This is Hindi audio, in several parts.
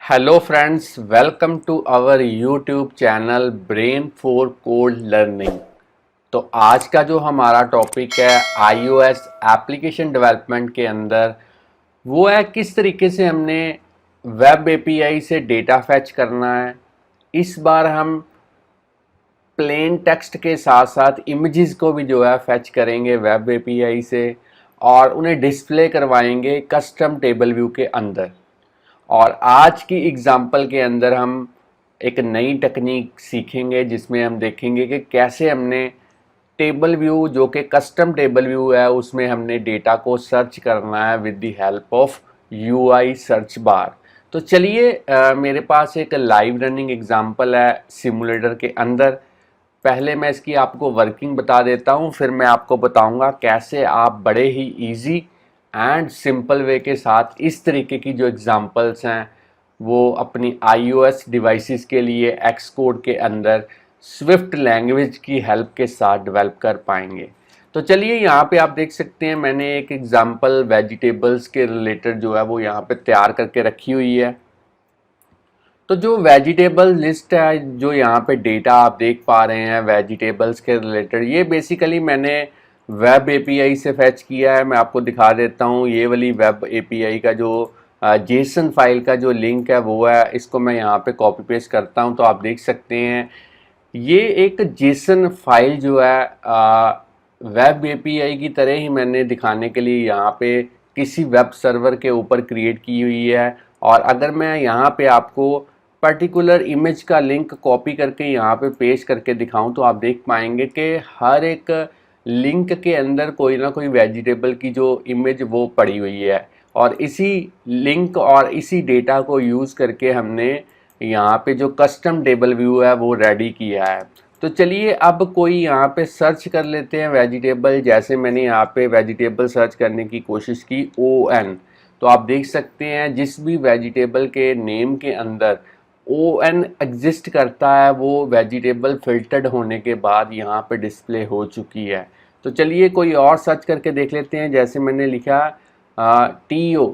Hello friends, welcome to our YouTube channel brain for code learning. तो आज का जो हमारा टॉपिक है iOS एप्लीकेशन डेवलपमेंट के अंदर वो है किस तरीके से हमने वेब एपीआई से डेटा फैच करना है। इस बार हम प्लेन टेक्स्ट के साथ साथ इमेजेस को भी जो है फैच करेंगे वेब एपीआई से और उन्हें डिस्प्ले करवाएंगे कस्टम टेबल व्यू के अंदर। और आज की एग्जाम्पल के अंदर हम एक नई टेक्निक सीखेंगे जिसमें हम देखेंगे कि कैसे हमने टेबल व्यू जो कि कस्टम टेबल व्यू है उसमें हमने डेटा को सर्च करना है with the help of UI search bar. तो चलिए मेरे पास एक लाइव रनिंग एग्जाम्पल है सिमुलेटर के अंदर। पहले मैं इसकी आपको वर्किंग बता देता हूँ, फिर मैं आपको बताऊँगा कैसे आप बड़े ही ईजी एंड सिंपल वे के साथ इस तरीके की जो एग्जांपल्स हैं वो अपनी iOS डिवाइसेस के लिए एक्स कोड के अंदर स्विफ्ट लैंग्वेज की हेल्प के साथ डेवलप कर पाएंगे। तो चलिए यहाँ पे आप देख सकते हैं मैंने एक एग्जांपल वेजिटेबल्स के रिलेटेड जो है वो यहाँ पे तैयार करके रखी हुई है। तो जो वेजिटेबल लिस्ट है जो यहाँ पे डेटा आप देख पा रहे हैं वेजिटेबल्स के रिलेटेड, ये बेसिकली मैंने वेब एपीआई से फैच किया है। मैं आपको दिखा देता हूँ, ये वाली वेब एपीआई का जो जेसन फाइल का जो लिंक है वो है, इसको मैं यहाँ पे कॉपी पेस्ट करता हूँ तो आप देख सकते हैं ये एक जेसन फाइल जो है वेब एपीआई की तरह ही मैंने दिखाने के लिए यहाँ पे किसी वेब सर्वर के ऊपर क्रिएट की हुई है। और अगर मैं यहाँ पे आपको पर्टिकुलर इमेज का लिंक कॉपी करके यहाँ पे पेस्ट करके दिखाऊं तो आप देख पाएंगे कि हर एक लिंक के अंदर कोई ना कोई वेजिटेबल की जो इमेज वो पड़ी हुई है और इसी लिंक और इसी डेटा को यूज़ करके हमने यहाँ पे जो कस्टम टेबल व्यू है वो रेडी किया है। तो चलिए अब कोई यहाँ पे सर्च कर लेते हैं वेजिटेबल। जैसे मैंने यहाँ पे वेजिटेबल सर्च करने की कोशिश की ON, तो आप देख सकते हैं जिस भी वेजिटेबल के नेम के अंदर ON एग्जिस्ट करता है वो वेजिटेबल फिल्टर्ड होने के बाद यहाँ पे डिस्प्ले हो चुकी है। तो चलिए कोई और सर्च करके देख लेते हैं। जैसे मैंने लिखा TO,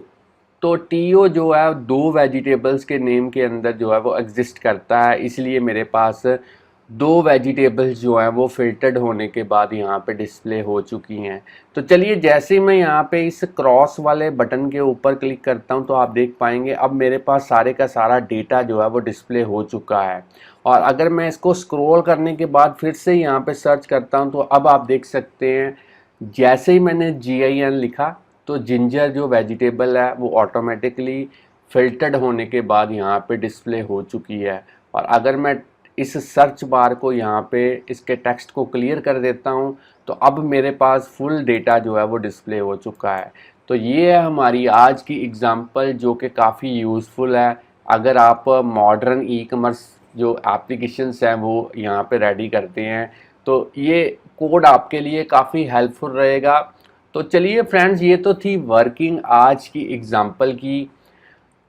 तो TO जो है दो वेजिटेबल्स के नेम के अंदर जो है वो एग्जिस्ट करता है, इसलिए मेरे पास दो वेजिटेबल्स जो हैं वो फिल्टर्ड होने के बाद यहाँ पे डिस्प्ले हो चुकी हैं। तो चलिए जैसे ही मैं यहाँ पे इस क्रॉस वाले बटन के ऊपर क्लिक करता हूँ तो आप देख पाएंगे अब मेरे पास सारे का सारा डेटा जो है वो डिस्प्ले हो चुका है। और अगर मैं इसको स्क्रॉल करने के बाद फिर से यहाँ पे सर्च करता हूँ तो अब आप देख सकते हैं जैसे ही मैंने GIN लिखा तो जिंजर जो वेजिटेबल है वो ऑटोमेटिकली फिल्टर्ड होने के बाद यहाँ पे डिस्प्ले हो चुकी है। और अगर मैं इस सर्च बार को यहाँ पे इसके टेक्स्ट को क्लियर कर देता हूँ तो अब मेरे पास फुल डेटा जो है वो डिस्प्ले हो चुका है। तो ये है हमारी आज की एग्जांपल जो कि काफ़ी यूज़फुल है अगर आप मॉडर्न ई कॉमर्स जो एप्लीकेशंस हैं वो यहाँ पे रेडी करते हैं, तो ये कोड आपके लिए काफ़ी हेल्पफुल रहेगा। तो चलिए फ्रेंड्स, ये तो थी वर्किंग आज की एग्जांपल की।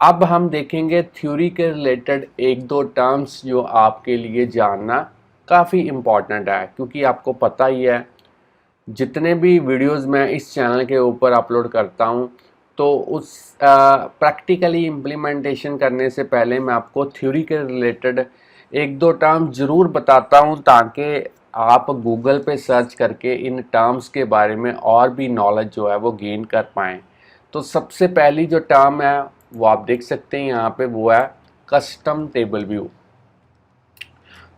अब हम देखेंगे थ्योरी के रिलेटेड एक दो टर्म्स जो आपके लिए जानना काफ़ी इम्पॉर्टेंट है, क्योंकि आपको पता ही है जितने भी वीडियोस मैं इस चैनल के ऊपर अपलोड करता हूं तो उस प्रैक्टिकली इम्प्लीमेंटेशन करने से पहले मैं आपको थ्योरी के रिलेटेड एक दो टर्म ज़रूर बताता हूं ताकि आप गूगल पे सर्च करके इन टर्म्स के बारे में और भी नॉलेज जो है वो गेन कर पाएँ। तो सबसे पहली जो टर्म है वो आप देख सकते हैं यहाँ पे, वो है कस्टम टेबल व्यू।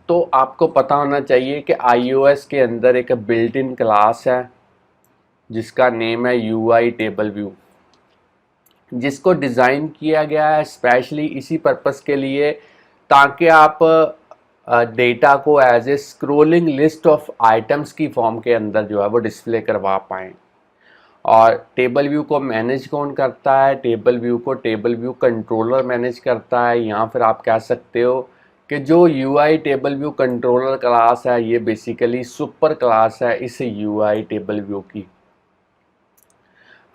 तो आपको पता होना चाहिए कि iOS के अंदर एक बिल्ट इन क्लास है जिसका नेम है UI टेबल व्यू, जिसको डिज़ाइन किया गया है स्पेशली इसी पर्पस के लिए ताकि आप डेटा को as a scrolling list of items की फॉर्म के अंदर जो है वो डिस्प्ले करवा पाएँ। और टेबल व्यू को मैनेज कौन करता है? टेबल व्यू को टेबल व्यू कंट्रोलर मैनेज करता है, या फिर आप कह सकते हो कि जो UI table view controller class है ये बेसिकली सुपर क्लास है इस UI टेबल व्यू की।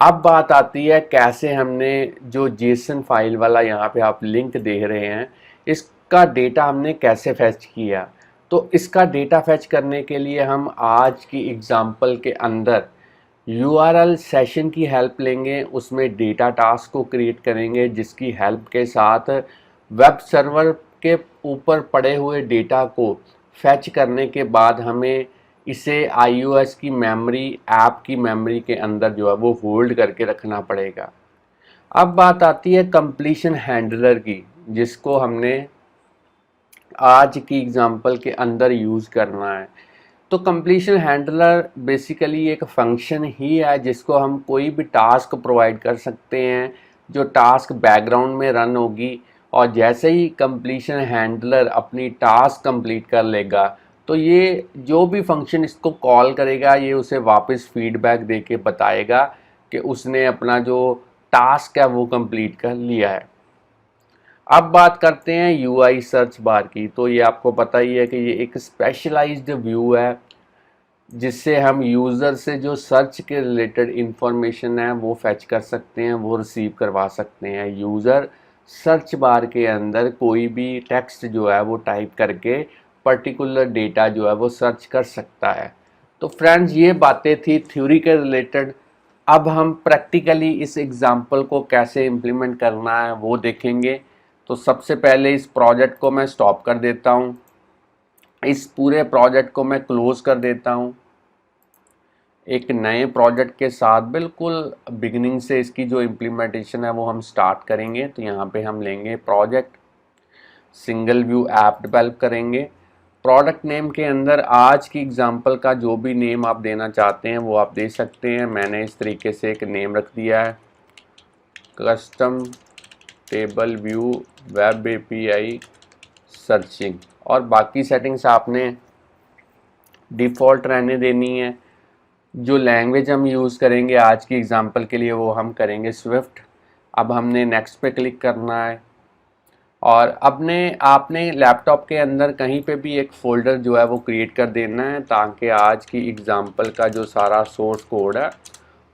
अब बात आती है कैसे हमने जो जेसन फाइल वाला यहाँ पे आप लिंक देख रहे हैं इसका डेटा हमने कैसे फैच किया। तो इसका डेटा फैच करने के लिए हम आज की एग्जांपल के अंदर URL सेशन की हेल्प लेंगे, उसमें डेटा टास्क को क्रिएट करेंगे जिसकी हेल्प के साथ वेब सर्वर के ऊपर पड़े हुए डेटा को फैच करने के बाद हमें इसे iOS की मेमोरी, ऐप की मेमोरी के अंदर जो है वो होल्ड करके रखना पड़ेगा। अब बात आती है कंप्लीशन हैंडलर की, जिसको हमने आज की एग्जांपल के अंदर यूज़ करना है। तो कंप्लीशन हैंडलर बेसिकली एक फंक्शन ही है जिसको हम कोई भी टास्क प्रोवाइड कर सकते हैं, जो टास्क बैकग्राउंड में रन होगी, और जैसे ही कंप्लीशन हैंडलर अपनी टास्क कंप्लीट कर लेगा तो ये जो भी फंक्शन इसको कॉल करेगा ये उसे वापस फीडबैक दे के बताएगा कि उसने अपना जो टास्क है वो कंप्लीट कर लिया है। अब बात करते हैं यूआई सर्च बार की। तो ये आपको पता ही है कि ये एक स्पेशलाइज्ड व्यू है जिससे हम यूज़र से जो सर्च के रिलेटेड इंफॉर्मेशन है वो फैच कर सकते हैं, वो रिसीव करवा सकते हैं। यूज़र सर्च बार के अंदर कोई भी टेक्स्ट जो है वो टाइप करके पर्टिकुलर डेटा जो है वो सर्च कर सकता है। तो फ्रेंड्स, ये बातें थी थ्योरी के रिलेटेड। अब हम प्रैक्टिकली इस एग्जाम्पल को कैसे इम्प्लीमेंट करना है वो देखेंगे। तो सबसे पहले इस प्रोजेक्ट को मैं स्टॉप कर देता हूँ, इस पूरे प्रोजेक्ट को मैं क्लोज कर देता हूँ। एक नए प्रोजेक्ट के साथ बिल्कुल बिगिनिंग से इसकी जो इम्प्लीमेंटेशन है वो हम स्टार्ट करेंगे। तो यहाँ पे हम लेंगे project, single view app develop करेंगे। प्रोडक्ट नेम के अंदर आज की एग्जांपल का जो भी नेम आप देना चाहते हैं वो आप दे सकते हैं। मैंने इस तरीके से एक नेम रख दिया है, custom table view web API searching, और बाकी सेटिंग्स आपने डिफ़ॉल्ट रहने देनी है। जो लैंग्वेज हम यूज़ करेंगे आज की एग्जांपल के लिए वो हम करेंगे स्विफ्ट। अब हमने नेक्स्ट पे क्लिक करना है, और आपने लैपटॉप के अंदर कहीं पे भी एक फ़ोल्डर जो है वो क्रिएट कर देना है ताकि आज की एग्जांपल का जो सारा सोर्स कोड है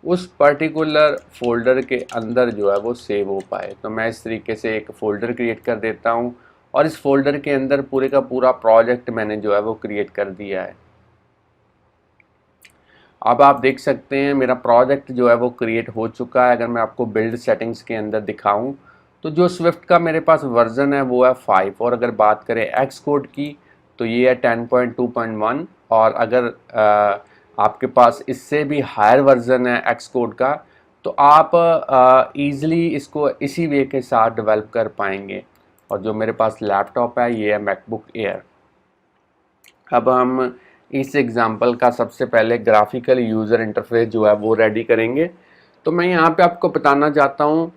उस पर्टिकुलर फ़ोल्डर के अंदर जो है वो सेव हो पाए। तो मैं इस तरीके से एक फ़ोल्डर क्रिएट कर देता हूँ, और इस फ़ोल्डर के अंदर पूरे का पूरा प्रोजेक्ट मैंने जो है वो क्रिएट कर दिया है। अब आप देख सकते हैं मेरा प्रोजेक्ट जो है वो क्रिएट हो चुका है। अगर मैं आपको बिल्ड सेटिंग्स के अंदर दिखाऊं तो जो स्विफ्ट का मेरे पास वर्जन है वो है 5, और अगर बात करें एक्स कोड की तो ये है 10.2.1, और अगर आपके पास इससे भी हायर वर्जन है एक्स कोड का तो आप ईज़िली इसको इसी वे के साथ डेवलप कर पाएंगे। और जो मेरे पास लैपटॉप है ये है मैकबुक एयर। अब हम इस एग्जांपल का सबसे पहले ग्राफिकल यूज़र इंटरफेस जो है वो रेडी करेंगे। तो मैं यहाँ पे आपको बताना चाहता हूँ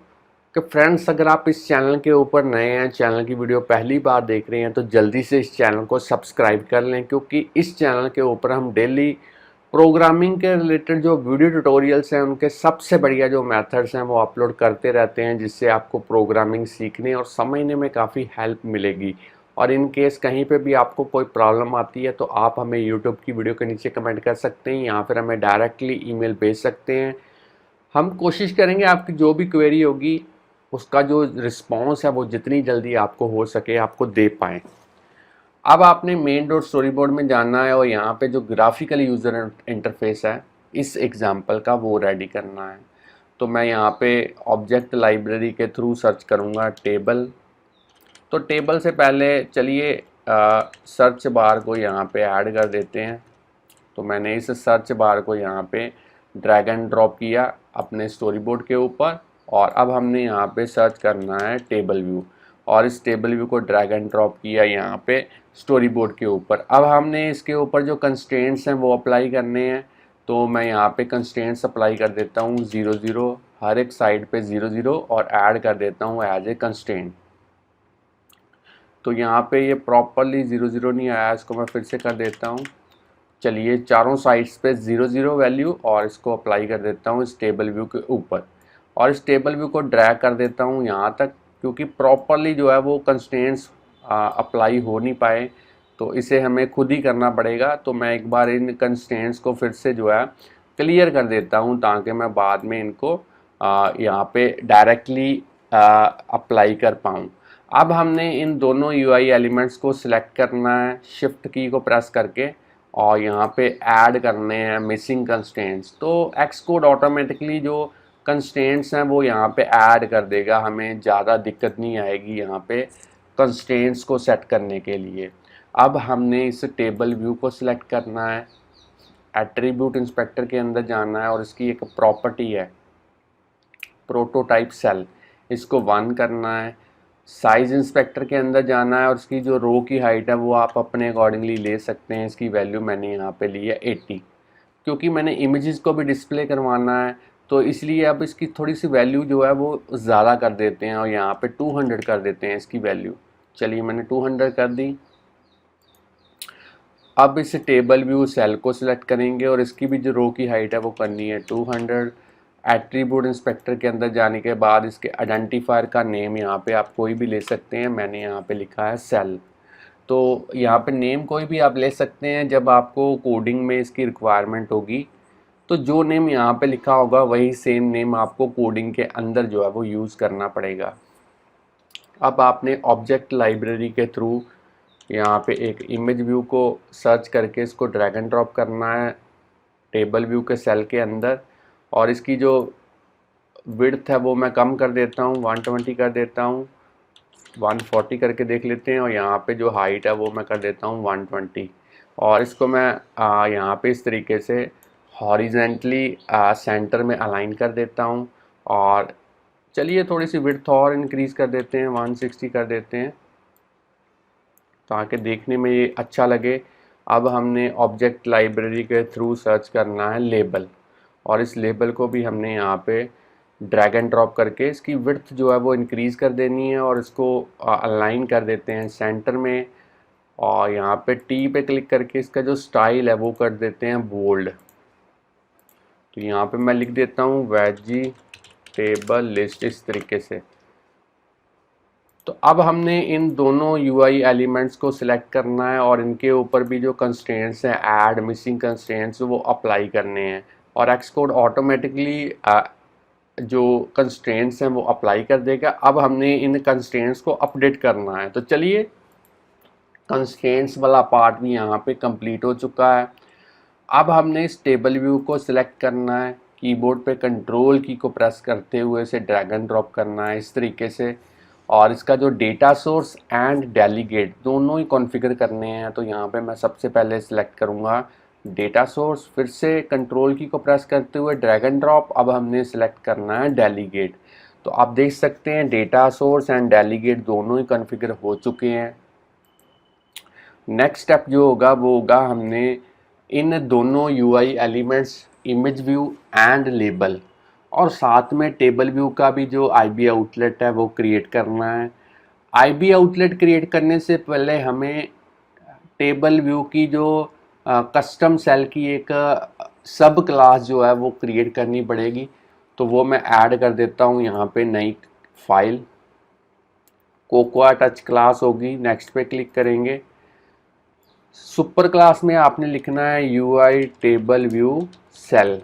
कि फ्रेंड्स, अगर आप इस चैनल के ऊपर नए हैं, चैनल की वीडियो पहली बार देख रहे हैं, तो जल्दी से इस चैनल को सब्सक्राइब कर लें, क्योंकि इस चैनल के ऊपर हम डेली प्रोग्रामिंग के रिलेटेड जो वीडियो ट्यूटोरियल्स हैं उनके सबसे बढ़िया जो मेथड्स हैं वो अपलोड करते रहते हैं, जिससे आपको प्रोग्रामिंग सीखने और समझने में काफ़ी हेल्प मिलेगी। और इन केस कहीं पे भी आपको कोई प्रॉब्लम आती है तो आप हमें यूट्यूब की वीडियो के नीचे कमेंट कर सकते हैं, या फिर हमें डायरेक्टली ईमेल भेज सकते हैं। हम कोशिश करेंगे आपकी जो भी क्वेरी होगी उसका जो रिस्पॉन्स है वो जितनी जल्दी आपको हो सके आपको दे पाएँ। अब आपने मेन डॉट स्टोरी बोर्ड में जाना है, और यहाँ पे जो ग्राफिकल यूज़र इंटरफेस है इस एग्जांपल का वो रेडी करना है। तो मैं यहाँ पे ऑब्जेक्ट लाइब्रेरी के थ्रू सर्च करूँगा टेबल। तो टेबल से पहले चलिए सर्च बार को यहाँ पे ऐड कर देते हैं। तो मैंने इस सर्च बार को यहाँ पे ड्रैग एंड ड्रॉप किया अपने स्टोरी बोर्ड के ऊपर, और अब हमने यहाँ पे सर्च करना है टेबल व्यू, और इस टेबल व्यू को ड्रैग एंड ड्रॉप किया यहाँ पे स्टोरी बोर्ड के ऊपर। अब हमने इसके ऊपर जो कंस्ट्रेंट्स हैं वो अप्लाई करने हैं। तो मैं यहाँ पे कंस्ट्रेंट्स अप्लाई कर देता हूँ 0 0, हर एक साइड पे 0 0, और ऐड कर देता हूँ एज ए कंस्ट्रेंट। तो यहाँ पे ये प्रॉपरली 0 0 नहीं आया, इसको मैं फिर से कर देता हूँ। चलिए चारों साइड्स पे 0 0 वैल्यू, और इसको अप्लाई कर देता हूँ इस टेबल व्यू के ऊपर, और इस टेबल व्यू को ड्रैग कर देता हूँ यहाँ तक, क्योंकि प्रॉपरली जो है वो कंस्ट्रेंट्स अप्लाई हो नहीं पाए, तो इसे हमें खुद ही करना पड़ेगा। तो मैं एक बार इन कंस्ट्रेंट्स को फिर से जो है क्लियर कर देता हूँ ताकि मैं बाद में इनको यहाँ पे डायरेक्टली अप्लाई कर पाऊँ। अब हमने इन दोनों यूआई एलिमेंट्स को सिलेक्ट करना है शिफ्ट की को प्रेस करके, और यहाँ पे ऐड करने हैं मिसिंग कंस्ट्रेंट्स। तो एक्स कोड ऑटोमेटिकली जो कंस्ट्रेंट्स हैं वो यहाँ पे ऐड कर देगा, हमें ज़्यादा दिक्कत नहीं आएगी यहाँ पे कंस्ट्रेंट्स को सेट करने के लिए। अब हमने इस टेबल व्यू को सिलेक्ट करना है, एट्रीब्यूट इंस्पेक्टर के अंदर जाना है और इसकी एक प्रॉपर्टी है प्रोटोटाइप सेल, इसको 1 करना है। साइज इंस्पेक्टर के अंदर जाना है और इसकी जो रो की हाइट है वो आप अपने अकॉर्डिंगली ले सकते हैं। इसकी वैल्यू मैंने यहाँ पे ली है 80, क्योंकि मैंने इमेजेस को भी डिस्प्ले करवाना है तो इसलिए अब इसकी थोड़ी सी वैल्यू जो है वो ज़्यादा कर देते हैं और यहाँ पे 200 कर देते हैं इसकी वैल्यू। चलिए मैंने 200 कर दी। अब इस टेबल व्यू सेल को सिलेक्ट करेंगे और इसकी भी जो रो की हाइट है वो करनी है 200। एट्रीब्यूट इंस्पेक्टर के अंदर जाने के बाद इसके आइडेंटिफायर का नेम यहाँ पे आप कोई भी ले सकते हैं, मैंने यहाँ पे लिखा है सेल। तो यहाँ पे नेम कोई भी आप ले सकते हैं, जब आपको कोडिंग में इसकी रिक्वायरमेंट होगी तो जो नेम यहाँ पे लिखा होगा वही सेम नेम आपको कोडिंग के अंदर जो है वो यूज़ करना पड़ेगा। अब आपने ऑब्जेक्ट लाइब्रेरी के थ्रू यहाँ पे एक इमेज व्यू को सर्च करके इसको ड्रैग एंड ड्रॉप करना है टेबल व्यू के सेल के अंदर, और इसकी जो विड्थ है वो मैं कम कर देता हूँ, 120 कर देता हूँ, 140 करके देख लेते हैं, और यहाँ पे जो हाइट है वो मैं कर देता हूँ 120, और इसको मैं यहाँ पे इस तरीके से हॉरिजेंटली सेंटर में अलाइन कर देता हूँ। और चलिए थोड़ी सी विड्थ और इंक्रीज़ कर देते हैं, 160 कर देते हैं ताकि देखने में ये अच्छा लगे। अब हमने ऑब्जेक्ट लाइब्रेरी के थ्रू सर्च करना है लेबल, और इस लेबल को भी हमने यहाँ पे ड्रैग एंड ड्रॉप करके इसकी विड्थ जो है वो इंक्रीज़ कर देनी है और इसको अलाइन कर देते हैं सेंटर में, और यहाँ पे टी पे क्लिक करके इसका जो स्टाइल है वो कर देते हैं बोल्ड। तो यहाँ पे मैं लिख देता हूँ वेजिटेबल लिस्ट इस तरीके से। तो अब हमने इन दोनों यूआई एलिमेंट्स को सिलेक्ट करना है और इनके ऊपर भी जो कंस्ट्रेंट्स हैं ऐड मिसिंग कंस्ट्रेंट्स वो अप्लाई करने हैं, और एक्सकोड ऑटोमेटिकली जो कंस्ट्रेंट्स हैं वो अप्लाई कर देगा। अब हमने इन कंस्ट्रेंट्स को अपडेट करना है। तो चलिए कंस्ट्रेंट्स वाला पार्ट भी यहाँ पे कंप्लीट हो चुका है। अब हमने इस टेबल व्यू को सिलेक्ट करना है, कीबोर्ड पे कंट्रोल की को प्रेस करते हुए इसे ड्रैग एंड ड्रॉप करना है इस तरीके से, और इसका जो डेटा सोर्स एंड डेलीगेट दोनों ही कॉन्फ़िगर करने हैं। तो यहाँ पे मैं सबसे पहले सिलेक्ट करूँगा डेटा सोर्स, फिर से कंट्रोल की को प्रेस करते हुए ड्रैग एंड ड्रॉप। अब हमने सिलेक्ट करना है डेलीगेट। तो आप देख सकते हैं डेटा सोर्स एंड डेलीगेट दोनों ही कॉन्फ़िगर हो चुके हैं। नेक्स्ट स्टेप जो होगा वो होगा हमने इन दोनों UI elements image view and label और साथ में टेबल व्यू का भी जो आईबी आउटलेट है वो क्रिएट करना है। आईबी आउटलेट क्रिएट करने से पहले हमें टेबल व्यू की जो कस्टम सेल की एक सब क्लास जो है वो क्रिएट करनी पड़ेगी। तो वो मैं ऐड कर देता हूँ यहाँ पे नई फाइल, कोकोआ टच क्लास होगी। नेक्स्ट पे क्लिक करेंगे। सुपर क्लास में आपने लिखना है यूआई टेबल व्यू सेल,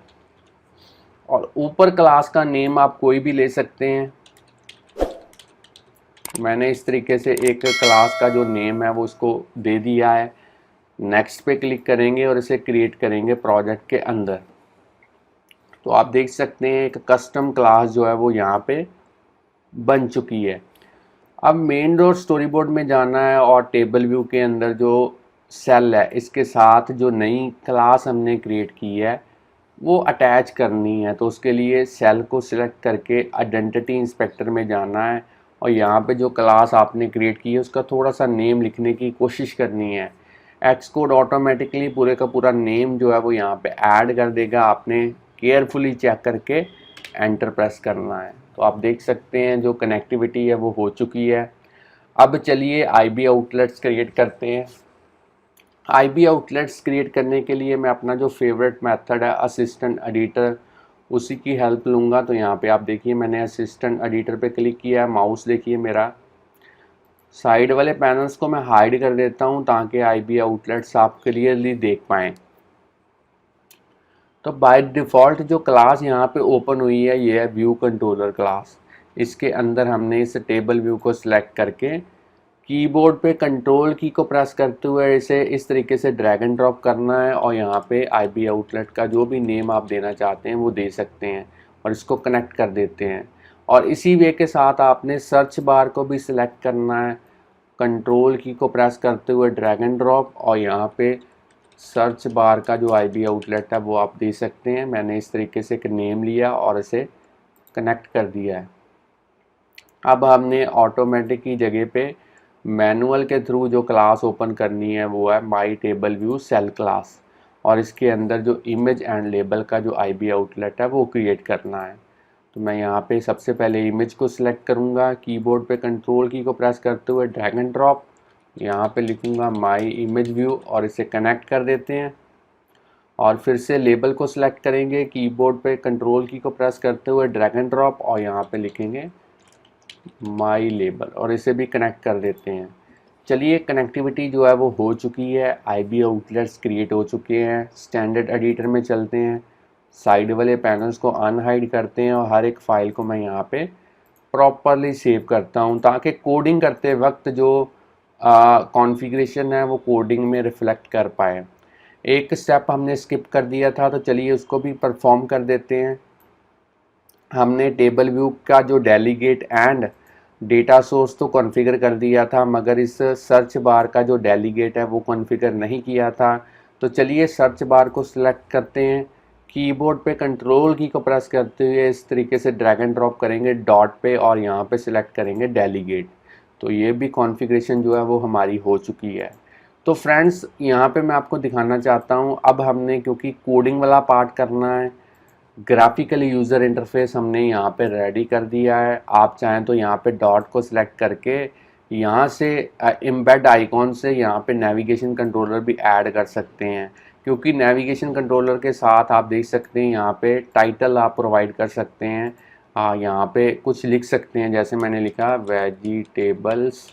और ऊपर क्लास का नेम आप कोई भी ले सकते हैं। मैंने इस तरीके से एक क्लास का जो नेम है वो उसको दे दिया है। नेक्स्ट पे क्लिक करेंगे और इसे क्रिएट करेंगे प्रोजेक्ट के अंदर। तो आप देख सकते हैं एक कस्टम क्लास जो है वो यहाँ पे बन चुकी है। अब मेन डॉट स्टोरी बोर्ड में जाना है और टेबल व्यू के अंदर जो सेल है इसके साथ जो नई क्लास हमने क्रिएट की है वो अटैच करनी है। तो उसके लिए सेल को सिलेक्ट करके आइडेंटिटी इंस्पेक्टर में जाना है और यहाँ पे जो क्लास आपने क्रिएट की है उसका थोड़ा सा नेम लिखने की कोशिश करनी है। एक्सकोड ऑटोमेटिकली पूरे का पूरा नेम जो है वो यहाँ पे ऐड कर देगा। आपने केयरफुली चेक करके एंटर प्रेस करना है। तो आप देख सकते हैं जो कनेक्टिविटी है वो हो चुकी है। अब चलिए आईबी आउटलेट्स क्रिएट करते हैं। आईबी आउटलेट्स क्रिएट करने के लिए मैं अपना जो फेवरेट मेथड है असिस्टेंट एडिटर उसी की हेल्प लूँगा। तो यहाँ पे आप देखिए मैंने असिस्टेंट एडिटर पे क्लिक किया, माउस देखिए मेरा साइड वाले पैनल्स को मैं हाइड कर देता हूँ ताकि आईबी आउटलेट्स आप क्लियरली देख पाएँ। तो बाय डिफ़ॉल्ट जो क्लास यहाँ पे ओपन हुई है ये है व्यू कंट्रोलर क्लास। इसके अंदर हमने इस टेबल व्यू को सिलेक्ट करके कीबोर्ड पे कंट्रोल की को प्रेस करते हुए इसे इस तरीके से ड्रैग एंड ड्रॉप करना है, और यहाँ पे आईबी आउटलेट का जो भी नेम आप देना चाहते हैं वो दे सकते हैं और इसको कनेक्ट कर देते हैं। और इसी वे के साथ आपने सर्च बार को भी सिलेक्ट करना है कंट्रोल की को प्रेस करते हुए ड्रैग एंड ड्रॉप, और यहाँ पे सर्च बार का जो आईबी आउटलेट है वो आप दे सकते हैं। मैंने इस तरीके से एक नेम लिया और इसे कनेक्ट कर दिया है। अब हमने ऑटोमेटिक की जगह पे मैनुअल के थ्रू जो क्लास ओपन करनी है वो है my table view cell class, और इसके अंदर जो इमेज एंड लेबल का जो आईबी आउटलेट है वो क्रिएट करना है। तो मैं यहाँ पे सबसे पहले इमेज को सिलेक्ट करूँगा, कीबोर्ड पे कंट्रोल की को प्रेस करते हुए ड्रैग एंड ड्रॉप, यहाँ पे लिखूँगा माई इमेज व्यू और इसे कनेक्ट कर देते हैं। और फिर से लेबल को सिलेक्ट करेंगे, कीबोर्ड पे कंट्रोल की को प्रेस करते हुए ड्रैग एंड ड्रॉप और यहाँ पे लिखेंगे माई लेबल और इसे भी कनेक्ट कर देते हैं। चलिए, कनेक्टिविटी जो है वो हो चुकी है, आईबी आउटलेट्स क्रिएट हो चुके हैं। स्टैंडर्ड एडिटर में चलते हैं, साइड वाले पैनल्स को अनहाइड करते हैं और हर एक फाइल को मैं यहाँ पे प्रॉपरली सेव करता हूँ ताकि कोडिंग करते वक्त जो कॉन्फ़िगरेशन है वो कोडिंग में रिफ्लेक्ट कर पाए। एक स्टेप हमने स्किप कर दिया था, तो चलिए उसको भी परफॉर्म कर देते हैं। हमने टेबल व्यू का जो डेलीगेट एंड डेटा सोर्स तो कॉन्फ़िगर कर दिया था, मगर इस सर्च बार का जो डेलीगेट है वो कॉन्फ़िगर नहीं किया था। तो चलिए सर्च बार को सिलेक्ट करते हैं, कीबोर्ड पे कंट्रोल की को प्रेस करते हुए इस तरीके से ड्रैग एंड ड्रॉप करेंगे डॉट पे और यहाँ पे सिलेक्ट करेंगे डेलीगेट। तो ये भी कॉन्फ़िगरेशन जो है वो हमारी हो चुकी है। तो फ्रेंड्स, यहाँ पे मैं आपको दिखाना चाहता हूँ, अब हमने क्योंकि कोडिंग वाला पार्ट करना है, ग्राफिकल यूज़र इंटरफेस हमने यहाँ पे रेडी कर दिया है। आप चाहें तो यहाँ पे डॉट को सिलेक्ट करके यहाँ से एम्बेड आइकॉन से यहाँ पे नेविगेशन कंट्रोलर भी ऐड कर सकते हैं, क्योंकि नेविगेशन कंट्रोलर के साथ आप देख सकते हैं यहाँ पे टाइटल आप प्रोवाइड कर सकते हैं। यहाँ पे कुछ लिख सकते हैं, जैसे मैंने लिखा वेजिटेबल्स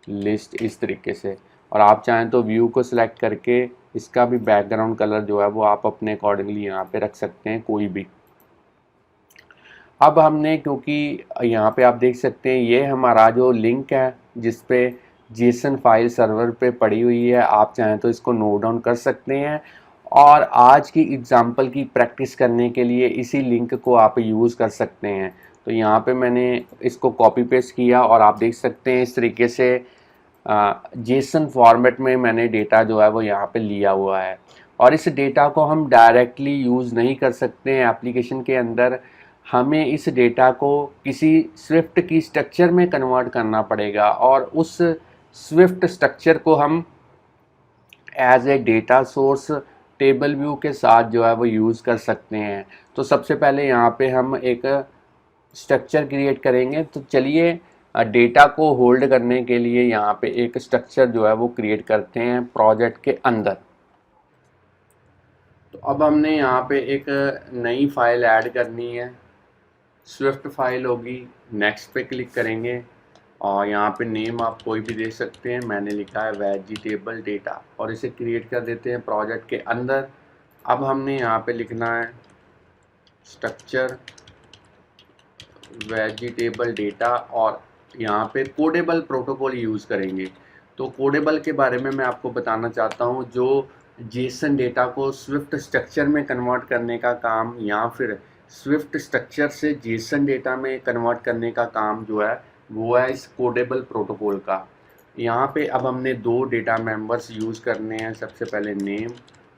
लिस्ट, इस तरीके से। और आप चाहें तो व्यू को सिलेक्ट करके इसका भी बैकग्राउंड कलर जो है वो आप अपने अकॉर्डिंगली यहाँ पे रख सकते हैं कोई भी। अब हमने, क्योंकि यहाँ पे आप देख सकते हैं ये हमारा जो लिंक है जिस पे जेसन फाइल सर्वर पे पड़ी हुई है, आप चाहें तो इसको नोट डाउन कर सकते हैं और आज की एग्जांपल की प्रैक्टिस करने के लिए इसी लिंक को आप यूज़ कर सकते हैं। तो यहाँ पे मैंने इसको कॉपी पेस्ट किया और आप देख सकते हैं इस तरीके से जेसन फॉर्मेट में मैंने डेटा जो है वो यहाँ पे लिया हुआ है। और इस डेटा को हम डायरेक्टली यूज़ नहीं कर सकते हैं एप्लीकेशन के अंदर, हमें इस डेटा को किसी स्विफ्ट की स्ट्रक्चर में कन्वर्ट करना पड़ेगा और उस स्विफ्ट स्ट्रक्चर को हम as a data source table view के साथ जो है वो यूज़ कर सकते हैं। तो सबसे पहले यहाँ पे हम एक स्ट्रक्चर क्रिएट करेंगे। तो चलिए डेटा को होल्ड करने के लिए यहाँ पे एक स्ट्रक्चर जो है वो क्रिएट करते हैं प्रोजेक्ट के अंदर। तो अब हमने यहाँ पे एक नई फाइल ऐड करनी है, स्विफ्ट फाइल होगी। नेक्स्ट पे क्लिक करेंगे और यहाँ पे नेम आप कोई भी दे सकते हैं, मैंने लिखा है वेजिटेबल डेटा और इसे क्रिएट कर देते हैं प्रोजेक्ट के अंदर। अब हमने यहाँ पे लिखना है स्ट्रक्चर वेजिटेबल डेटा और यहाँ पे कोडेबल प्रोटोकॉल यूज़ करेंगे। तो कोडेबल के बारे में मैं आपको बताना चाहता हूँ, जो जेसन डेटा को स्विफ्ट स्ट्रक्चर में कन्वर्ट करने का काम या फिर स्विफ्ट स्ट्रक्चर से जेसन डेटा में कन्वर्ट करने का काम जो है वो है इस कोडेबल प्रोटोकॉल का। यहाँ पे अब हमने दो डेटा मेंबर्स यूज़ करने हैं। सबसे पहले नेम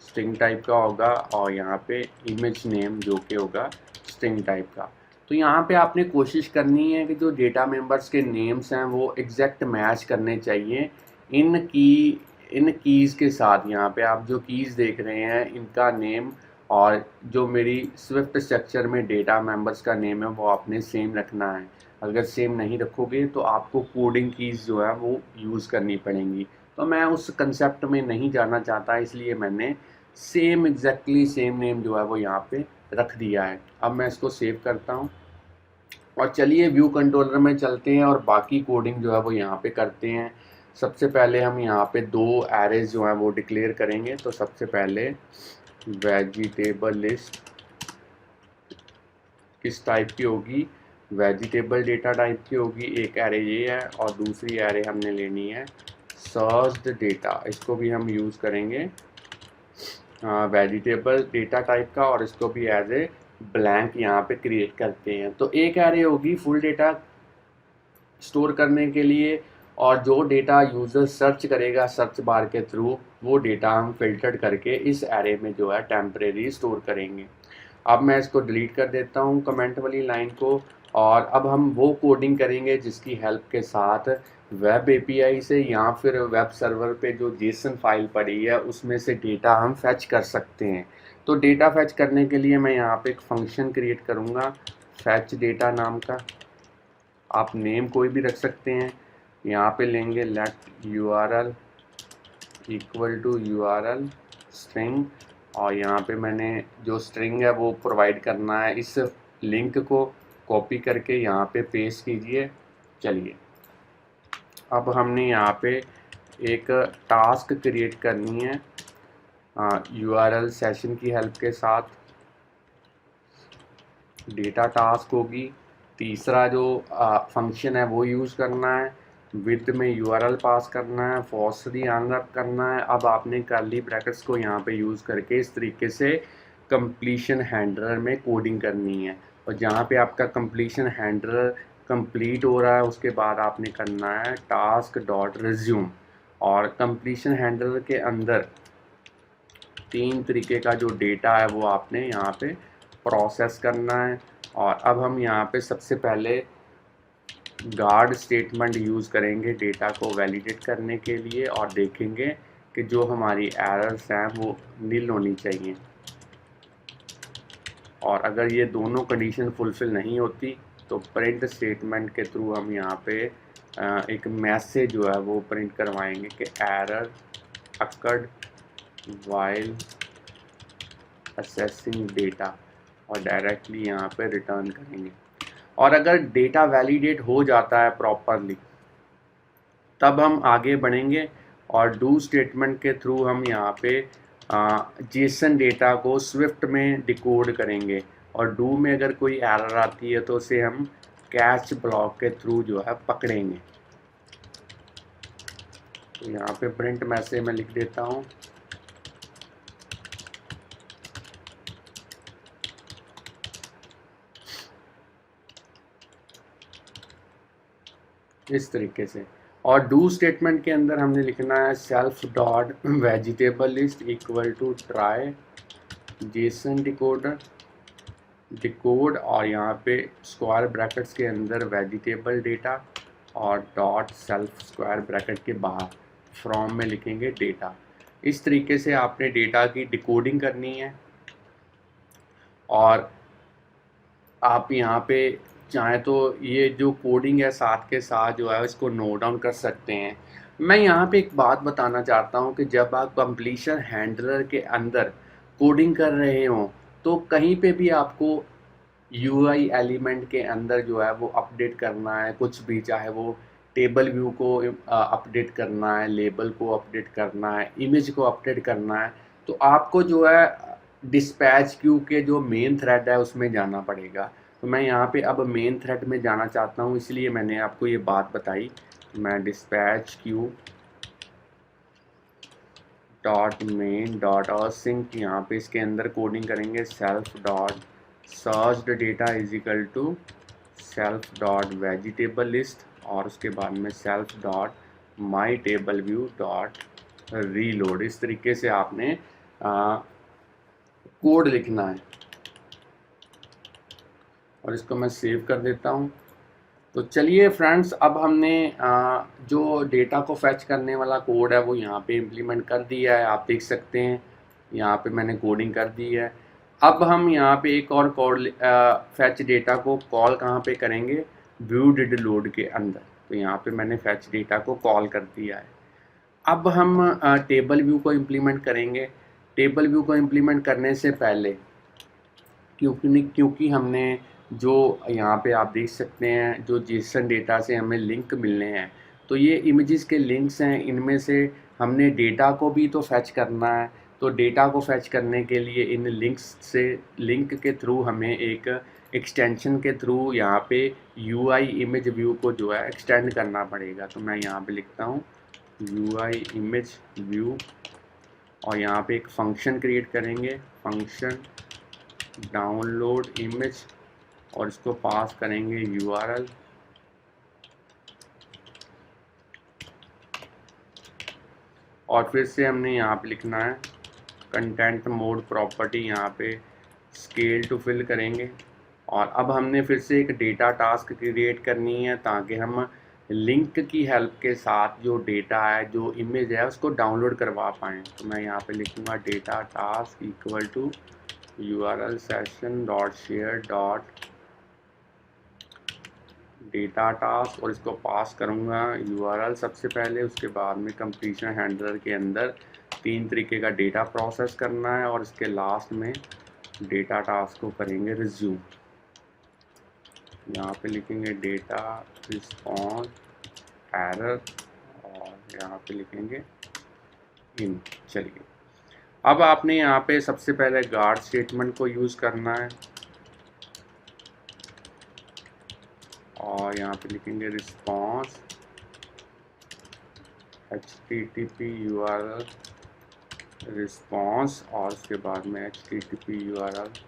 स्ट्रिंग टाइप का होगा और यहाँ पे इमेज नेम जो कि होगा स्ट्रिंग टाइप का। तो यहाँ पे आपने कोशिश करनी है कि जो डेटा मेंबर्स के नेम्स हैं वो एग्जैक्ट मैच करने चाहिए इन कीज़ के साथ। यहाँ पे आप जो कीज़ देख रहे हैं इनका नेम और जो मेरी स्विफ्ट स्ट्रक्चर में डेटा मेंबर्स का नेम है वो आपने सेम रखना है। अगर सेम नहीं रखोगे तो आपको कोडिंग कीज़ जो है वो यूज़ करनी पड़ेंगी। तो मैं उस कंसेप्ट में नहीं जाना चाहता, इसलिए मैंने सेम एग्जैक्टली सेम नेम जो है वो यहाँ पे रख दिया है। अब मैं इसको सेव करता हूँ और चलिए व्यू कंट्रोलर में चलते हैं और बाकी कोडिंग जो है वो यहाँ पे करते हैं। सबसे पहले हम यहाँ पे दो एरेज जो हैं वो डिक्लेयर करेंगे। तो सबसे पहले वेजिटेबल लिस्ट किस टाइप की होगी, वेजिटेबल डेटा टाइप की होगी। एक एरे ये है और दूसरी एरे हमने लेनी है सर्च्ड डेटा, इसको भी हम यूज़ करेंगे वेजिटेबल डेटा टाइप का और इसको भी एज ए ब्लैंक यहाँ पे क्रिएट करते हैं। तो एक एरे होगी फुल डेटा स्टोर करने के लिए और जो डेटा यूज़र सर्च करेगा सर्च बार के थ्रू, वो डेटा हम फिल्टर्ड करके इस एरे में जो है टेम्परेरी स्टोर करेंगे। अब मैं इसको डिलीट कर देता हूँ कमेंट वाली लाइन को, और अब हम वो कोडिंग करेंगे जिसकी हेल्प के साथ वेब एपीआई से या फिर वेब सर्वर पे जो जेसन फाइल पड़ी है उसमें से डेटा हम फैच कर सकते हैं। तो डेटा फैच करने के लिए मैं यहाँ पे एक फंक्शन क्रिएट करूँगा फैच डेटा नाम का। आप नेम कोई भी रख सकते हैं। यहाँ पे लेंगे let URL equal to URL string, और यहाँ पे मैंने जो स्ट्रिंग है वो प्रोवाइड करना है। इस लिंक को कॉपी करके यहाँ पे पेस्ट कीजिए। चलिए, अब हमने यहाँ पे एक टास्क क्रिएट करनी है URL सेशन की हेल्प के साथ। डेटा टास्क होगी। तीसरा जो फंक्शन है वो यूज़ करना है। विद में URL पास करना है, फॉर्सली अनरैप करना है। अब आपने कर्ली ब्रैकेट्स को यहाँ पे यूज़ करके इस तरीके से कंप्लीशन हैंडलर में कोडिंग करनी है। और जहाँ पे आपका कंप्लीशन हैंडलर कंप्लीट हो रहा है उसके बाद आपने करना है टास्क डॉट रिज्यूम, और कंप्लीशन हैंडलर के अंदर 3 तरीके का जो डेटा है वो आपने यहाँ पे प्रोसेस करना है। और अब हम यहाँ पे सबसे पहले गार्ड स्टेटमेंट यूज़ करेंगे डेटा को वैलिडेट करने के लिए, और देखेंगे कि जो हमारी एरर्स हैं वो नील होनी चाहिए। और अगर ये दोनों कंडीशन फुलफिल नहीं होती तो प्रिंट स्टेटमेंट के थ्रू हम यहाँ पे एक मैसेज जो है वो प्रिंट करवाएंगे कि error occurred while assessing data, और डायरेक्टली यहाँ पे रिटर्न करेंगे। और अगर डेटा वैलिडेट हो जाता है प्रॉपरली तब हम आगे बढ़ेंगे और डू स्टेटमेंट के थ्रू हम यहाँ पे जेसन डेटा को स्विफ्ट में डिकोड करेंगे। और डू में अगर कोई एरर आती है तो उसे हम कैच ब्लॉक के थ्रू जो है पकड़ेंगे। तो यहाँ पे प्रिंट मैसेज में लिख देता हूँ इस तरीके से। और डू स्टेटमेंट के अंदर हमने लिखना है self dot vegetable list equal to try JSON decoder decode, और यहाँ पे स्क्वायर ब्रैकेट्स के अंदर वेजिटेबल डेटा और डॉट सेल्फ स्क्वायर ब्रैकेट के बाहर फ्रॉम में लिखेंगे डेटा। इस तरीके से आपने डेटा की डिकोडिंग करनी है। और आप यहाँ पे चाहें तो ये जो कोडिंग है साथ के साथ जो है इसको नोट डाउन कर सकते हैं। मैं यहाँ पे एक बात बताना चाहता हूँ कि जब आप कंप्लीशन हैंडलर के अंदर कोडिंग कर रहे हो तो कहीं पे भी आपको यूआई एलिमेंट के अंदर जो है वो अपडेट करना है कुछ भी, चाहे वो टेबल व्यू को अपडेट करना है, लेबल को अपडेट करना है, इमेज को अपडेट करना है, तो आपको जो है डिस्पैच क्यू के जो मेन थ्रेड है उसमें जाना पड़ेगा। तो मैं यहाँ पे अब मेन थ्रेड में जाना चाहता हूँ, इसलिए मैंने आपको ये बात बताई। मैं dispatch queue dot main dot sync यहाँ पे इसके अंदर कोडिंग करेंगे self dot searched data is equal to self dot vegetable list, और उसके बाद में self dot my table view dot reload. इस तरीके से आपने कोड लिखना है। और इसको मैं सेव कर देता हूँ। तो चलिए फ्रेंड्स, अब हमने जो डेटा को फैच करने वाला कोड है वो यहाँ पे इम्प्लीमेंट कर दिया है। आप देख सकते हैं यहाँ पे मैंने कोडिंग कर दी है। अब हम यहाँ पे एक और कोड फैच डेटा को कॉल कहाँ पे करेंगे, व्यू डिड लोड के अंदर। तो यहाँ पे मैंने फैच डेटा को कॉल कर दिया है। अब हम टेबल व्यू को इम्प्लीमेंट करेंगे। टेबल व्यू को इम्प्लीमेंट करने से पहले क्योंकि हमने जो यहाँ पे आप देख सकते हैं जो जेसन डेटा से हमें लिंक मिलने हैं, तो ये इमेजेस के लिंक्स हैं, इनमें से हमने डेटा को भी तो फैच करना है। तो डेटा को फैच करने के लिए इन लिंक के थ्रू हमें एक एक्सटेंशन के थ्रू यहाँ पे यूआई इमेज व्यू को जो है एक्सटेंड करना पड़ेगा। तो मैं यहाँ पे लिखता हूँ यूआई इमेज व्यू, और यहाँ पे एक फंक्शन क्रिएट करेंगे फंक्शन डाउनलोड इमेज, और इसको पास करेंगे URL और फिर से हमने यहाँ पे लिखना है कंटेंट मोड प्रॉपर्टी, यहाँ पे स्केल टू फिल करेंगे। और अब हमने फिर से एक डेटा टास्क क्रिएट करनी है ताकि हम लिंक की हेल्प के साथ जो डेटा है, जो इमेज है, उसको डाउनलोड करवा पाएँ। तो मैं यहाँ पे लिखूँगा data task equal to URL session dot share dot data task, और इसको पास करूँगा URL सबसे पहले, उसके बाद में कंप्लीशन हैंडलर के अंदर 3 तरीके का डेटा प्रोसेस करना है, और इसके लास्ट में डेटा टास्क को करेंगे रिज्यूम। यहाँ पे लिखेंगे डेटा रिस्पॉन्स एरर, और यहाँ पे लिखेंगे इन। चलिए, अब आपने यहाँ पे सबसे पहले गार्ड स्टेटमेंट को यूज़ करना है, और यहाँ पे लिखेंगे रिस्पॉन्स HTTP URL रिस्पॉन्स, और उसके बाद में HTTP URL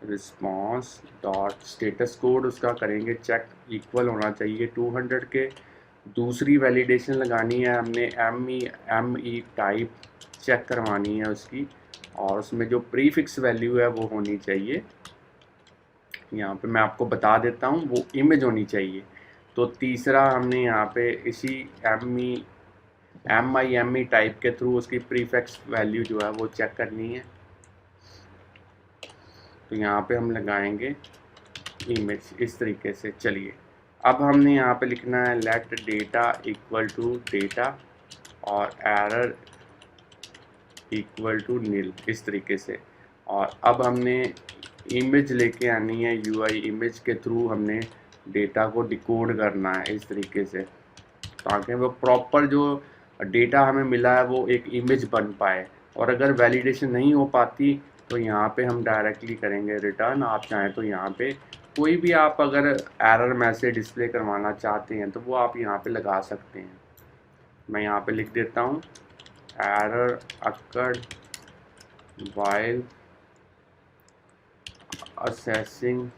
response dot status code उसका करेंगे चेक, इक्वल होना चाहिए 200 के। दूसरी वैलिडेशन लगानी है हमने ME टाइप चेक करवानी है उसकी, और उसमें जो प्रीफिक्स वैल्यू है वो होनी चाहिए, यहाँ पे मैं आपको बता देता हूँ, वो इमेज होनी चाहिए। तो तीसरा हमने यहाँ पे इसी MIME टाइप के थ्रू उसकी प्रीफिक्स वैल्यू जो है वो चेक करनी है। तो यहाँ पे हम लगाएंगे इमेज इस तरीके से। चलिए, अब हमने यहाँ पे लिखना है let data equal to data और एरर इक्वल टू नील, इस तरीके से। और अब हमने इमेज लेके आनी है, UI इमेज के थ्रू हमने डेटा को डिकोड करना है इस तरीके से, ताकि वो प्रॉपर जो डेटा हमें मिला है वो एक इमेज बन पाए। और अगर वैलिडेशन नहीं हो पाती तो यहाँ पे हम डायरेक्टली करेंगे रिटर्न। आप चाहें तो यहाँ पे कोई भी आप अगर एरर मैसेज डिस्प्ले करवाना चाहते हैं तो वो आप यहाँ पे लगा सकते हैं। मैं यहाँ पे लिख देता हूँ error occurred while assessing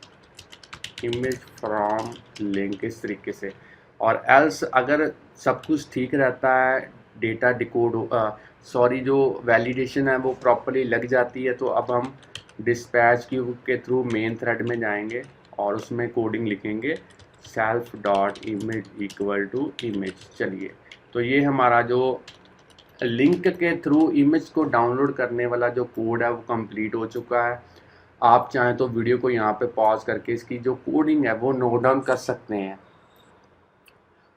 image from link, इस तरीके से। और एल्स अगर सब कुछ ठीक रहता है, डेटा डिकोड जो वैलिडेशन है वो प्रॉपरली लग जाती है, तो अब हम डिस्पैच क्यू के थ्रू मेन थ्रेड में जाएंगे और उसमें कोडिंग लिखेंगे self dot image equal to image. चलिए, तो ये हमारा जो लिंक के थ्रू इमेज को डाउनलोड करने वाला जो कोड है वो कंप्लीट हो चुका है। आप चाहें तो वीडियो को यहाँ पे पॉज करके इसकी जो कोडिंग है वो नोट डाउन कर सकते हैं।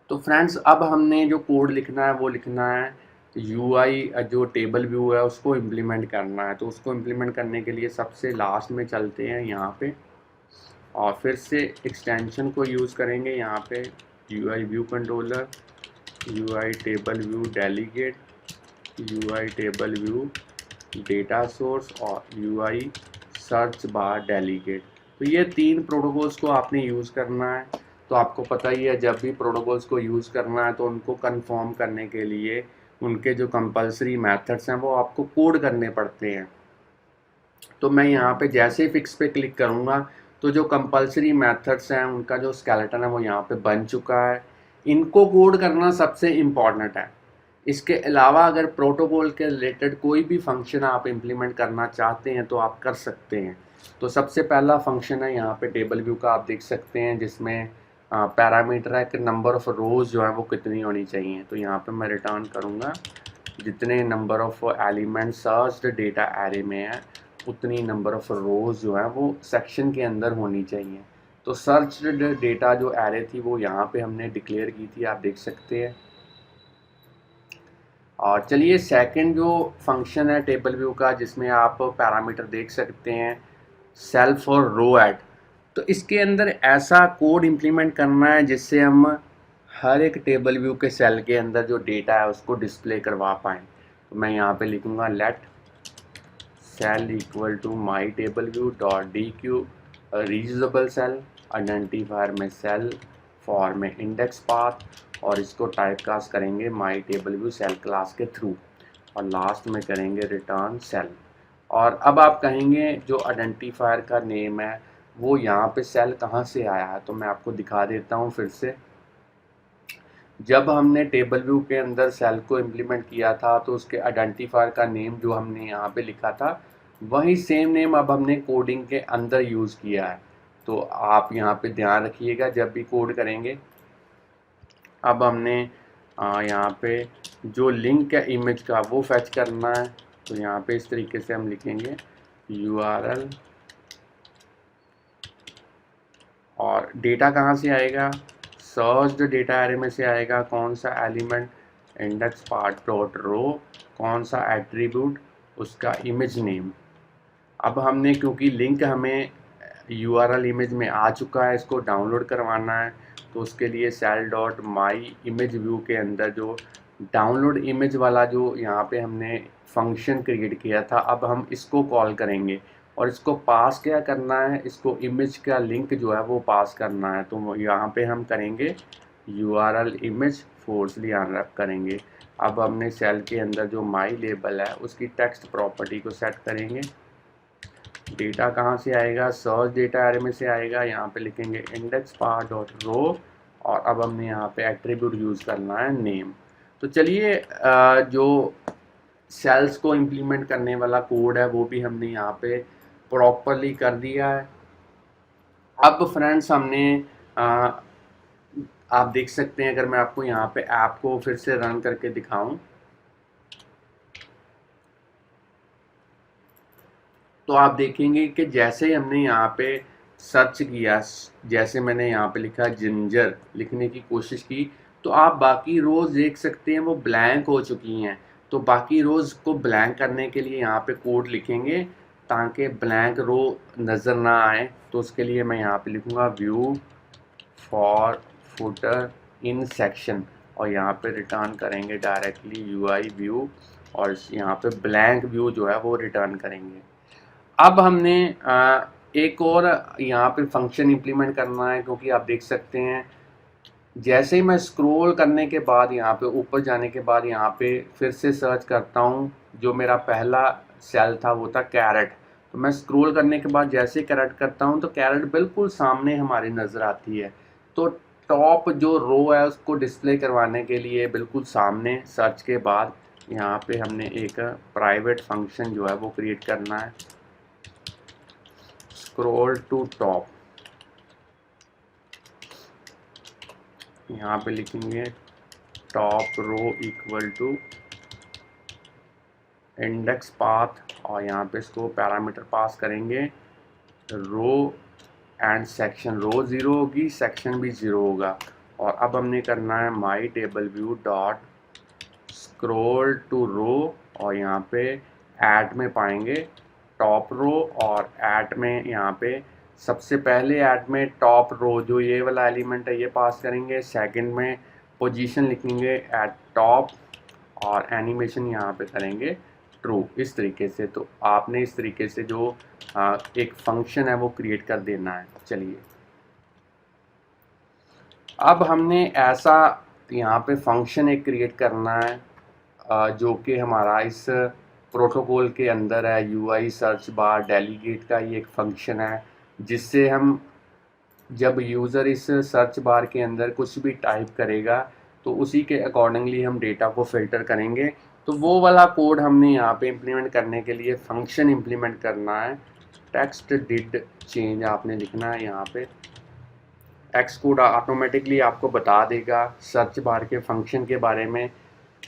तो फ्रेंड्स, अब हमने जो कोड लिखना है वो लिखना है UI जो टेबल व्यू है उसको इम्प्लीमेंट करना है। तो उसको इम्प्लीमेंट करने के लिए सबसे लास्ट में चलते हैं यहाँ पे, और फिर से एक्सटेंशन को यूज़ करेंगे यहाँ पे UI view controller, UI table view delegate, UI table view data source और UI सर्च बार डेलीगेट। तो ये 3 प्रोटोकॉल्स को आपने यूज़ करना है। तो आपको पता ही है, जब भी प्रोटोकॉल्स को यूज़ करना है तो उनको कंफर्म करने के लिए उनके जो कंपलसरी मेथड्स हैं वो आपको कोड करने पड़ते हैं। तो मैं यहाँ पे जैसे ही फिक्स पे क्लिक करूँगा तो जो कंपलसरी मेथड्स हैं उनका जो स्केलेटन है वो यहाँ पे बन चुका है। इनको कोड करना सबसे इम्पॉर्टेंट है। इसके अलावा अगर प्रोटोकॉल के रिलेटेड कोई भी फंक्शन आप इम्प्लीमेंट करना चाहते हैं तो आप कर सकते हैं। तो सबसे पहला फंक्शन है यहाँ पे टेबल व्यू का, आप देख सकते हैं, जिसमें पैरामीटर है कि नंबर ऑफ़ रोज़ जो है वो कितनी होनी चाहिए। तो यहाँ पे मैं रिटर्न करूँगा जितने number of element searched data array में है उतनी नंबर ऑफ़ रोज़ जो है वो सेक्शन के अंदर होनी चाहिए। तो सर्च्ड डेटा जो एरे थी वो यहाँ पे हमने डिक्लेयर की थी, आप देख सकते हैं। और चलिए, सेकंड जो फंक्शन है टेबल व्यू का जिसमें आप पैरामीटर देख सकते हैं सेल्फ और रो ऐड, तो इसके अंदर ऐसा कोड इम्प्लीमेंट करना है जिससे हम हर एक टेबल व्यू के सेल के अंदर जो डेटा है उसको डिस्प्ले करवा पाएँ। तो मैं यहाँ पे लिखूँगा let cell equal to my table view dot DQ reusable cell, identifier में सेल, फॉर में इंडेक्स पाथ, और इसको टाइप कास्ट करेंगे my table view cell class के थ्रू, और लास्ट में करेंगे रिटर्न सेल। और अब आप कहेंगे जो आइडेंटिफायर का नेम है वो यहाँ पे सेल कहाँ से आया है, तो मैं आपको दिखा देता हूँ फिर से। जब हमने टेबल व्यू के अंदर सेल को इम्प्लीमेंट किया था तो उसके आइडेंटिफायर का नेम जो हमने यहाँ पे लिखा था वही सेम नेम अब हमने कोडिंग के अंदर यूज़ किया है। तो आप यहाँ पे ध्यान रखिएगा जब भी कोड करेंगे। अब हमने यहाँ पे जो लिंक है इमेज का वो फैच करना है। तो यहाँ पे इस तरीके से हम लिखेंगे URL और डेटा कहाँ से आएगा, सर्च डेटा एरे में से आएगा। कौन सा element, index part dot row, कौन सा एट्रीब्यूट, उसका इमेज नेम। अब हमने क्योंकि लिंक हमें URL इमेज में आ चुका है, इसको डाउनलोड करवाना है, तो उसके लिए cell dot my image view के अंदर जो डाउनलोड इमेज वाला जो यहाँ पे हमने फंक्शन क्रिएट किया था, अब हम इसको कॉल करेंगे और इसको पास क्या करना है, इसको इमेज का लिंक जो है वो पास करना है। तो यहाँ पे हम करेंगे URL इमेज फोर्स ध्यान रख करेंगे। अब हमने सेल के अंदर जो माई लेबल है उसकी टेक्स्ट प्रॉपर्टी को सेट करेंगे। डेटा कहाँ से आएगा, सर्च डेटा एरे में से आएगा। यहाँ पे लिखेंगे इंडेक्स पार्ट डॉट रो और अब हमने यहाँ पे एट्रीब्यूट यूज़ करना है नेम। तो चलिए जो सेल्स को इम्प्लीमेंट करने वाला कोड है वो भी हमने यहाँ पे प्रॉपरली कर दिया है। अब फ्रेंड्स हमने आप देख सकते हैं, अगर मैं आपको यहाँ पे ऐप को फिर से रन करके दिखाऊं तो आप देखेंगे कि जैसे ही हमने यहाँ पे सर्च किया, जैसे मैंने यहाँ पे लिखा जिंजर लिखने की कोशिश की, तो आप बाकी रोज देख सकते हैं वो ब्लैंक हो चुकी हैं। तो बाकी रोज को ब्लैंक करने के लिए यहाँ पे कोड लिखेंगे ताकि ब्लैंक रो नज़र ना आए। तो उसके लिए मैं यहाँ पे लिखूँगा view for footer in section और यहाँ पे रिटर्न करेंगे डायरेक्टली UI व्यू और यहाँ पे ब्लैंक व्यू जो है वो रिटर्न करेंगे। अब हमने एक और यहाँ पे फंक्शन इंप्लीमेंट करना है, क्योंकि आप देख सकते हैं जैसे ही मैं स्क्रॉल करने के बाद यहाँ पे ऊपर जाने के बाद यहाँ पे फिर से सर्च करता हूँ, जो मेरा पहला सेल था वो था कैरेट। तो मैं स्क्रॉल करने के बाद जैसे कैरेट करता हूँ तो कैरेट बिल्कुल सामने हमारी नज़र आती है। तो टॉप जो रो है उसको डिस्प्ले करवाने के लिए बिल्कुल सामने सर्च के बाद यहाँ पे हमने एक प्राइवेट फंक्शन जो है वो क्रिएट करना है, स्क्रॉल टू टॉप। यहाँ पे लिखेंगे top row equal to index path और यहाँ पे इसको पैरामीटर पास करेंगे रो एंड सेक्शन। रो 0 होगी, सेक्शन भी 0 होगा। और अब हमने करना है my table view dot scroll to row और यहाँ पे ऐड में पाएंगे टॉप रो और ऐड में यहाँ पे सबसे पहले ऐड में टॉप रो जो ये वाला एलिमेंट है ये पास करेंगे। सेकंड में पोजीशन लिखेंगे एट टॉप और एनिमेशन यहाँ पे करेंगे ट्रू, इस तरीके से। तो आपने इस तरीके से जो एक फंक्शन है वो क्रिएट कर देना है। चलिए अब हमने ऐसा यहाँ पे फंक्शन एक क्रिएट करना है जो कि हमारा इस प्रोटोकॉल के अंदर है। UI सर्च बार डेलीगेट का ये एक फंक्शन है जिससे हम जब यूज़र इस सर्च बार के अंदर कुछ भी टाइप करेगा तो उसी के अकॉर्डिंगली हम डेटा को फिल्टर करेंगे। तो वो वाला कोड हमने यहाँ पे इम्प्लीमेंट करने के लिए फंक्शन इम्प्लीमेंट करना है। टेक्स्ट डिड चेंज आपने लिखना है यहाँ पे। टेक्स्ट कोड ऑटोमेटिकली आपको बता देगा सर्च बार के फंक्शन के बारे में।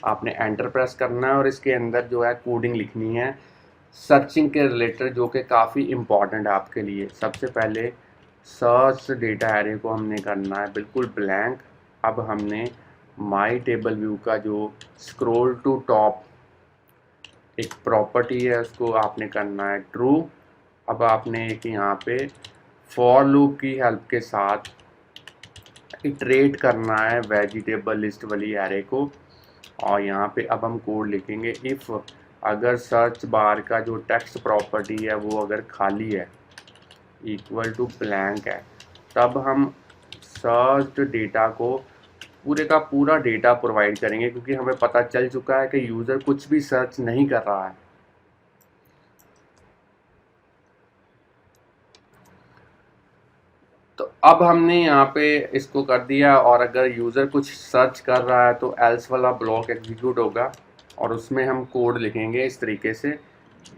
आपने एंटर प्रेस करना है और इसके अंदर जो है कोडिंग लिखनी है सर्चिंग के रिलेटेड, जो कि काफ़ी इम्पॉर्टेंट है आपके लिए। सबसे पहले सर्च डेटा एरे को हमने करना है बिल्कुल ब्लैंक। अब हमने माई टेबल व्यू का जो स्क्रॉल टू टॉप एक प्रॉपर्टी है उसको आपने करना है ट्रू। अब आपने एक यहाँ पे फॉर लूप की हेल्प के साथ इटरेट करना है वेजिटेबल लिस्ट वाली एरे को और यहाँ पे अब हम कोड लिखेंगे इफ़ अगर सर्च बार का जो टेक्स्ट प्रॉपर्टी है वो अगर खाली है इक्वल टू ब्लैंक है, तब हम सर्च डेटा को पूरे का पूरा डेटा प्रोवाइड करेंगे, क्योंकि हमें पता चल चुका है कि यूज़र कुछ भी सर्च नहीं कर रहा है। तो अब हमने यहाँ पे इसको कर दिया, और अगर यूज़र कुछ सर्च कर रहा है तो एल्स वाला ब्लॉक एग्जीक्यूट होगा और उसमें हम कोड लिखेंगे इस तरीके से,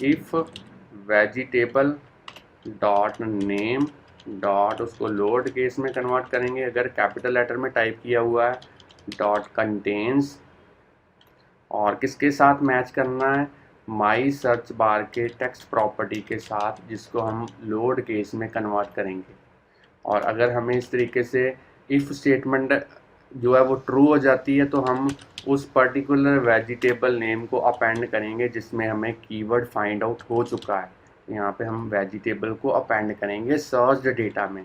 if vegetable dot name dot, उसको लोड केस में कन्वर्ट करेंगे अगर कैपिटल लेटर में टाइप किया हुआ है, डॉट कंटेन्स, और किसके साथ मैच करना है, माई सर्च बार के टेक्स्ट प्रॉपर्टी के साथ, जिसको हम लोड केस में कन्वर्ट करेंगे। और अगर हमें इस तरीके से इफ़ स्टेटमेंट जो है वो ट्रू हो जाती है तो हम उस पर्टिकुलर वेजिटेबल नेम को अपेंड करेंगे जिसमें हमें कीवर्ड फाइंड आउट हो चुका है। यहाँ पे हम वेजिटेबल को अपेंड करेंगे सर्च डेटा में,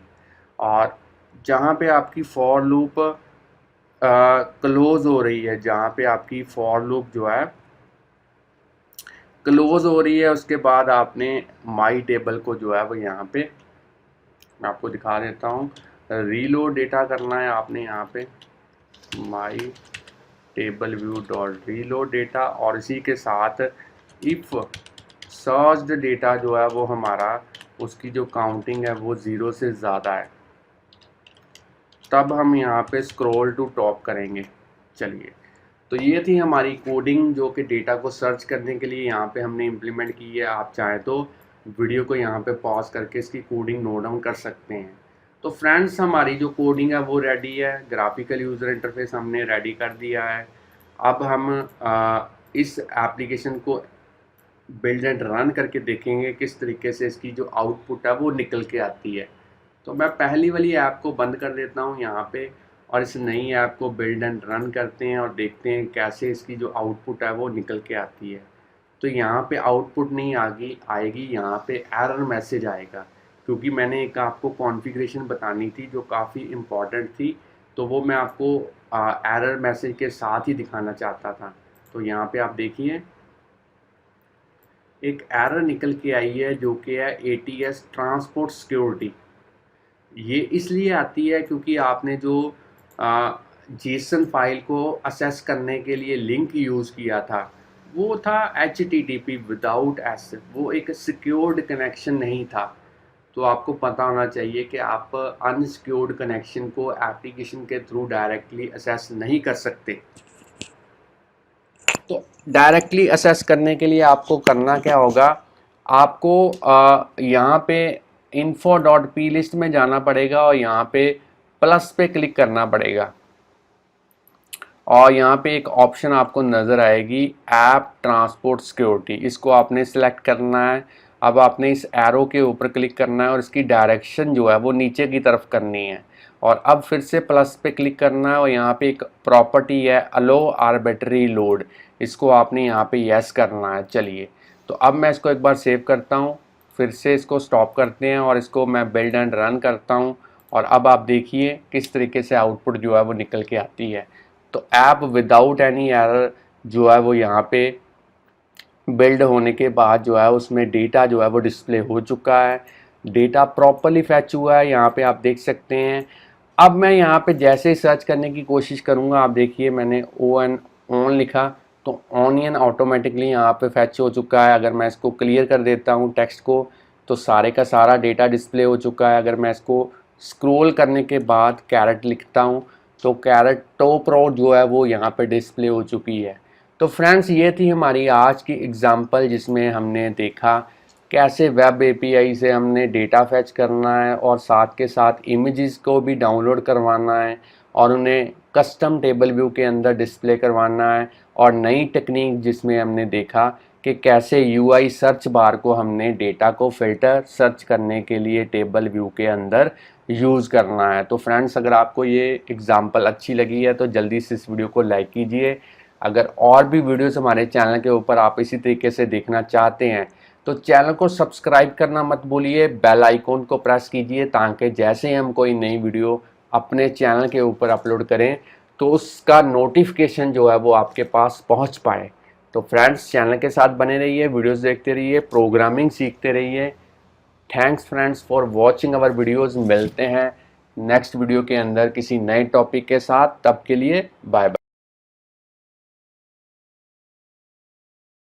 और जहाँ पे आपकी फॉर लूप क्लोज हो रही है, जहाँ पे आपकी फॉर लूप जो है क्लोज हो रही है, उसके बाद आपने माई टेबल को जो है वो यहाँ पे मैं आपको दिखा देता हूँ, रीलोड डेटा करना है आपने यहाँ पे माई table view dot reload data, और इसी के साथ इफ़ सर्च्ड डेटा जो है वो हमारा उसकी जो काउंटिंग है वो 0 से ज़्यादा है, तब हम यहाँ पे स्क्रॉल टू टॉप करेंगे। चलिए, तो ये थी हमारी कोडिंग जो कि डेटा को सर्च करने के लिए यहाँ पे हमने इम्प्लीमेंट की है। आप चाहें तो वीडियो को यहाँ पे पॉज करके इसकी कोडिंग नोट डाउन कर सकते हैं। तो फ्रेंड्स, हमारी जो कोडिंग है वो रेडी है, ग्राफिकल यूज़र इंटरफेस हमने रेडी कर दिया है। अब हम इस एप्लीकेशन को बिल्ड एंड रन करके देखेंगे किस तरीके से इसकी जो आउटपुट है वो निकल के आती है। तो मैं पहली वाली ऐप को बंद कर देता हूँ यहाँ पे, और इस नई ऐप को बिल्ड एंड रन करते हैं और देखते हैं कैसे इसकी जो आउटपुट है वो निकल के आती है। तो यहाँ पे आउटपुट नहीं आएगी, यहाँ पे एरर मैसेज आएगा, क्योंकि मैंने एक आपको कॉन्फ़िगरेशन बतानी थी जो काफ़ी इम्पॉर्टेंट थी, तो वो मैं आपको एरर मैसेज के साथ ही दिखाना चाहता था। तो यहाँ पे आप देखिए एक एरर निकल के आई है जो कि है ATS ट्रांसपोर्ट सिक्योरिटी। ये इसलिए आती है क्योंकि आपने जो जेसन फाइल को असेस करने के लिए लिंक यूज़ किया था वो था HTTP विदाउट एस, वो एक सिक्योर्ड कनेक्शन नहीं था। तो आपको पता होना चाहिए कि आप अनसिक्योर्ड कनेक्शन को एप्लीकेशन के थ्रू डायरेक्टली असेस नहीं कर सकते। तो डायरेक्टली असेस करने के लिए आपको करना क्या होगा, आपको यहाँ पे info.plist में जाना पड़ेगा और यहाँ पे प्लस पे क्लिक करना पड़ेगा, और यहाँ पे एक ऑप्शन आपको नज़र आएगी ऐप ट्रांसपोर्ट सिक्योरिटी, इसको आपने सेलेक्ट करना है। अब आपने इस एरो के ऊपर क्लिक करना है और इसकी डायरेक्शन जो है वो नीचे की तरफ करनी है, और अब फिर से प्लस पे क्लिक करना है और यहाँ पे एक प्रॉपर्टी है अलो आर्बिट्री लोड, इसको आपने यहाँ पे यस करना है। चलिए, तो अब मैं इसको एक बार सेव करता हूँ, फिर से इसको स्टॉप करते हैं और इसको मैं बिल्ड एंड रन करता हूँ, और अब आप देखिए किस तरीके से आउटपुट जो है वो निकल के आती है। तो ऐप विदाउट एनी एरर जो है वो यहाँ पे बिल्ड होने के बाद जो है उसमें डेटा जो है वो डिस्प्ले हो चुका है, डेटा प्रॉपरली फैच हुआ है, यहाँ पे आप देख सकते हैं। अब मैं यहाँ पे जैसे ही सर्च करने की कोशिश करूँगा, आप देखिए मैंने ऑन लिखा तो ऑनियन ऑटोमेटिकली यहाँ पे फैच हो चुका है। अगर मैं इसको क्लियर कर देता हूँ टेक्स्ट को तो सारे का सारा डेटा डिस्प्ले हो चुका है। अगर मैं इसको स्क्रॉल करने के बाद कैरेट लिखता हूँ तो कैरेट टॉप रो जो है वो यहाँ पे डिस्प्ले हो चुकी है। तो फ्रेंड्स, ये थी हमारी आज की एग्जांपल जिसमें हमने देखा कैसे वेब API से हमने डेटा फैच करना है और साथ के साथ इमेजेस को भी डाउनलोड करवाना है और उन्हें कस्टम टेबल व्यू के अंदर डिस्प्ले करवाना है, और नई टेक्निक जिसमें हमने देखा कि कैसे UI सर्च बार को हमने डेटा को फिल्टर सर्च करने के लिए टेबल व्यू के अंदर यूज़ करना है। तो फ्रेंड्स, अगर आपको ये एग्जांपल अच्छी लगी है तो जल्दी से इस वीडियो को लाइक कीजिए। अगर और भी वीडियोस हमारे चैनल के ऊपर आप इसी तरीके से देखना चाहते हैं तो चैनल को सब्सक्राइब करना मत भूलिए, बेल आइकॉन को प्रेस कीजिए ताकि जैसे ही हम कोई नई वीडियो अपने चैनल के ऊपर अपलोड करें तो उसका नोटिफिकेशन जो है वो आपके पास पहुंच पाए। तो फ्रेंड्स, चैनल के साथ बने रहिए, वीडियोस देखते रहिए, प्रोग्रामिंग सीखते रहिए। Thanks friends for watching our videos. मिलते हैं नेक्स्ट वीडियो के अंदर किसी नए टॉपिक के साथ, तब के लिए बाय बाय।